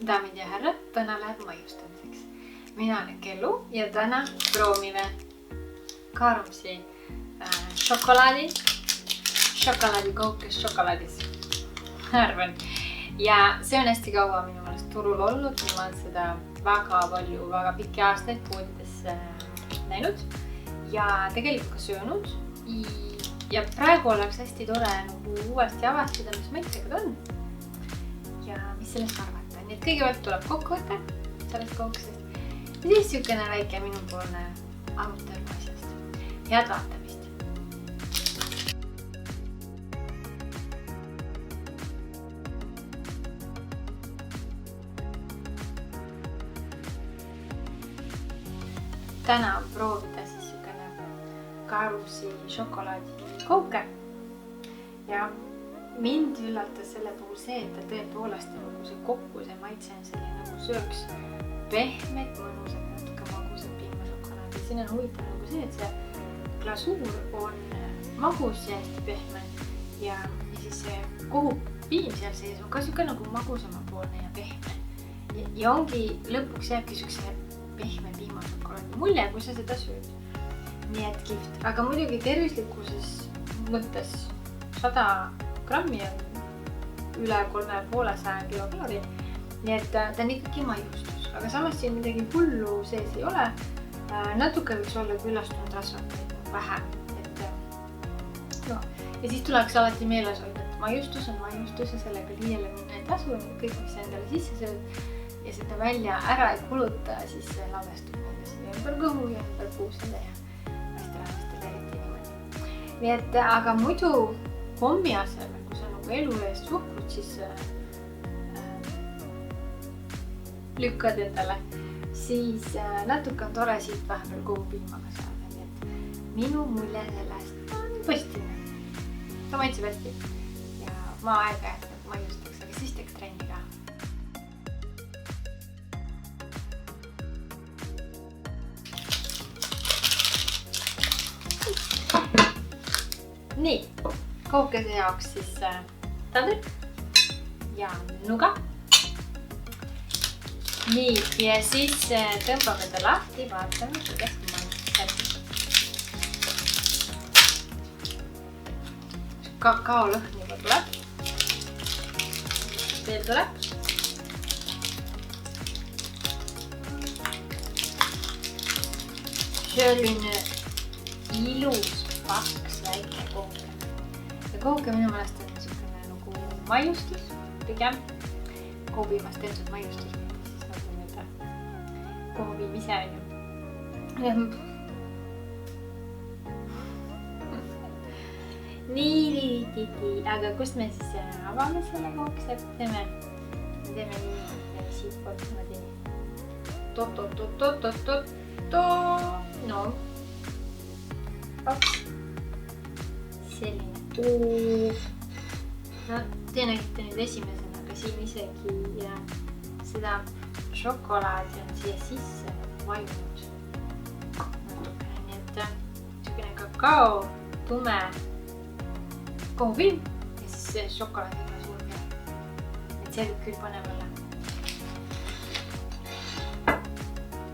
Daamid ja härrad, täna läheb maiustamiseks. Mina olen Kellu ja täna proovime Karumsi šokolaadikoukes šokolaadis. Arvan. Ja see on hästi kaua minu meelest turul olnud. Ma olen seda väga palju, väga pikki aastaid poodides näinud ja tegelikult ka söönud. Ja praegu oleks hästi tore uuesti avastada, mis maitsegad on ja mis sellest arvata. Nii et kõigepealt tuleb kokkuvõte sellest koukesest ja siis siukene väike minupoolne arutelu asjast. Head vaatamist! Täna on proovida siis siukene Karumsi šokolaadikouke ja mind üllatas selle puhul see, et ta tõepoolest nagu see kokku, see maitse on selline nagu sööks pehmet, mõnusat, natuke magusat piimašokolaadi. Siin on huvitav nagu see, et see glasuur on magus ja hästi pehme ja siis see kogu piim seal sees on ka siuke nagu magusamapoolne ja pehme. Ja ongi lõpuks jääbki siukse pehme piimašokolaadi mulje, kui sa seda sööd. Nii et kihvt, aga muidugi tervislikkuses mõttes 100 grammi on üle 350 kilokaloori. Nii et ta on ikkagi maiustus, aga samas siin midagi hullu sees ei ole. Natuke võiks olla küllastunud rasvaid vähem. Ja siis tuleks alati meeles hoida, et maiustus on maiustus ja sellega liiale minna ei tasu. Kõik, mis endale sisse sööd ja seda välja ära ei kuluta, siis see lavestub siia ümber kõhu ja ümber puusele ja hästi eriti niimoodi. Nii et aga muidu kommi asemel, kui sa nagu elu eest suhkrut, siis lükkad endale, siis natuke on tore siit vahepeal kogu piimaga saada. Nii et minu mulje sellest on positiivne. Ta maitseb hästi ja ma aeg-ajalt maiustaks, aga siis teeks trenni ka. Nii, koukese jaoks siis taldrik ja nuga. Nii, ja siis tõmbame ta lahti, vaatame, kuidas maitseb. Kakao lõhn juba tuleb. Veel tuleb. Selline ilus paks väike kouke. Ja kouke minu meelest on niisugune nagu maiustus, pigem koobimas tehtud maiustus, siis nagu nüüd koobim ise on ju. Nii, aga kust me siis avame selle koukse? Teeme nii, siit poolt niimoodi. No. Selline. No, te nägite nüüd esimesena, aga siin isegi seda šokolaadi on siia sisse vajunud. Nii et niisugune kakao, tume kohupiim ja siis see šokolaadiga suur peal. Et see võib küll põnev olla.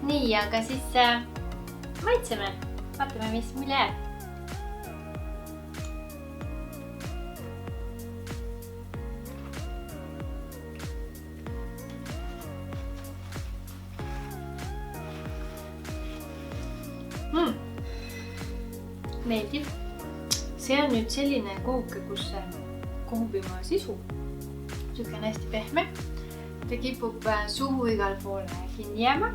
Nii, aga siis maitseme. Vaatame, mis mulje jääb. Meeldib. See on nüüd selline kouke, kus kohupiima sisu on hästi pehme. Ta kipub suhu igal pool kinni jääma.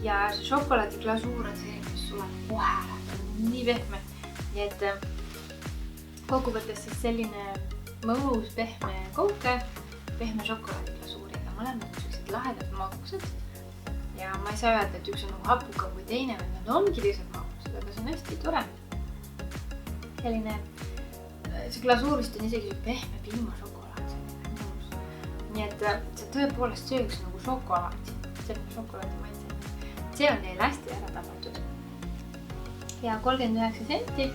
Ja see šokolaadiglasuur on selline, mis sulab kohe. Ta on nii pehme. Nii et kokkuvõttes siis selline mõnus pehme kouke, pehme šokolaadiglasuuriga. Mõlemad on sellised lahedad magusad. Ja ma ei saa öelda, et üks on hapukam kui teine, vaid nad ongi teised magusad, aga see on hästi tore. Selline, see glasuurist on isegi pehme piimašokolaad. Nii et see tõepoolest sööks nagu šokolaadi. Selline šokolaadi maitse. See on neil hästi ära tabatud. Ja 39 senti.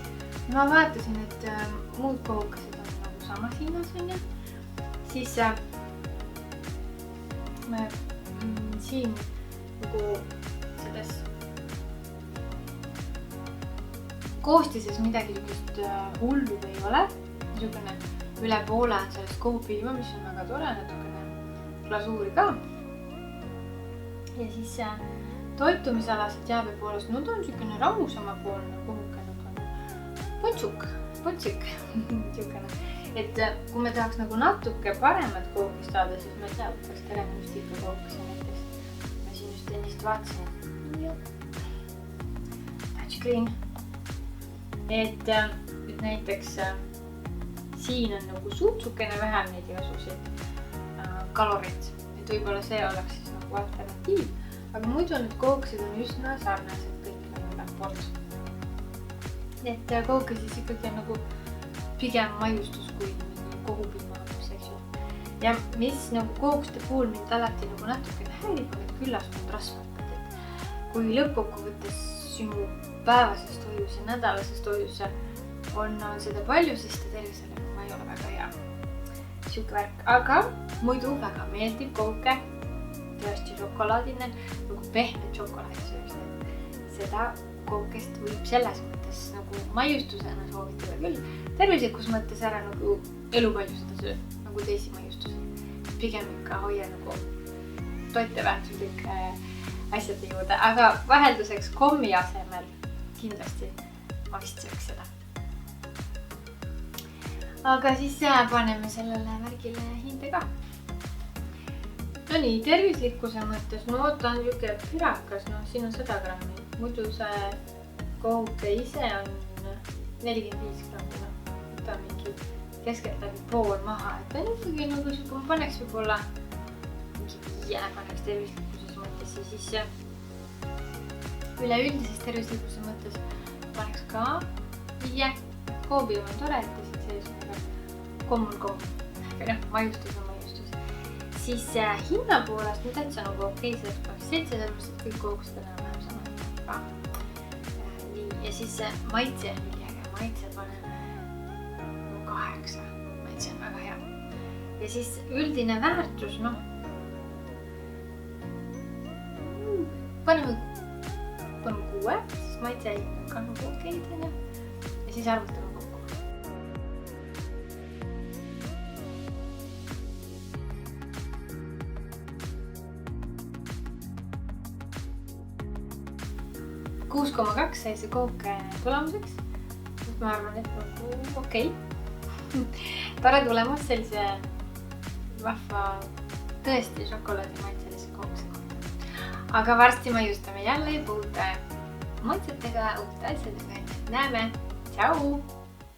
Ma vaatasin, et muud koukesed on nagu samas hinnas. Siis me siin nagu selles koostises midagi niisugust hullu ei ole. Niisugune üle poole on sellest kohupiima, mis on väga tore, natukene glasuuri ka. Ja siis toitumisalased jääbe poolest, no ta on niisugune rahusama poolne kuhuke, nagu puntsuk. Niisugune. Et kui me tahaks nagu natuke paremat kooki saada, siis ma ei tea, võtaks teremustika kooki näiteks. Ma siin just ennist vaatasin. Touchscreen. Et näiteks siin on nagu suutsukene vähem neid igasuguseid kaloreid. Et võib-olla see oleks siis nagu alternatiiv. Aga muidu need kooksid on üsna sarnased kõik nagu poolt. Et kooke siis ikkagi on nagu pigem maiustus kui kohupiimahagus, eks ju. Ja mis nagu kookste puhul mind alati nagu natukene häirib, on need küllastunud rasvakad. Et kui lõppkokkuvõttes sinu päevasest toidus ja nädalasest toidus on seda palju, siis ta tervisele ei ole väga hea. Siuke värk. Aga muidu väga meeldib kooke. Tõesti šokolaadine, nagu pehmed šokolaadi sööks. Seda kookest võib selles mõttes nagu maiustusena soovitada küll. Tervislikus mõttes ära nagu elupalju seda söö, nagu teisi maiustusi. Pigem ikka hoia nagu toiteväärtuslike asjade juurde, aga vahelduseks kommi asemel kindlasti ma vist sööks seda. Aga siis paneme sellele värgile hinde ka. No nii, tervislikkuse mõttes, no ta on niisugune pirakas, no siin on 100 grammi. Muidu see kohuke ise on 45 grammi, no ta on mingi keskeltläbi pool maha. Et ta on ikkagi nagu kui ma paneks võib-olla mingi 5 paneks tervislikkuses mõttes ja siis üleüldises tervislikkuse mõttes paneks ka 5. Koobium on tore, et siin sees on komm. Aga noh, maiustus on maiustus. Siis hinna poolest ma täitsa nagu okei, selleks paneks 7, sellepärast et kõik koogustel on vähem sama. Ja siis maitse on üliäge. Maitse paneme 8. Maitse on väga hea. Ja siis üldine väärtus, noh. Paneme 6, siis maitse on ka nagu okei. Ja siis arvutame kokku. $6,2 sai see kook tulemuseks. Ma arvan, et okei. Tore tulemus sellise vahva tõesti šokolaadi maitselise kookse kohta. Aga varsti maiustame jälle uute maitsetega, uute asjadega. Näeme! Tšau!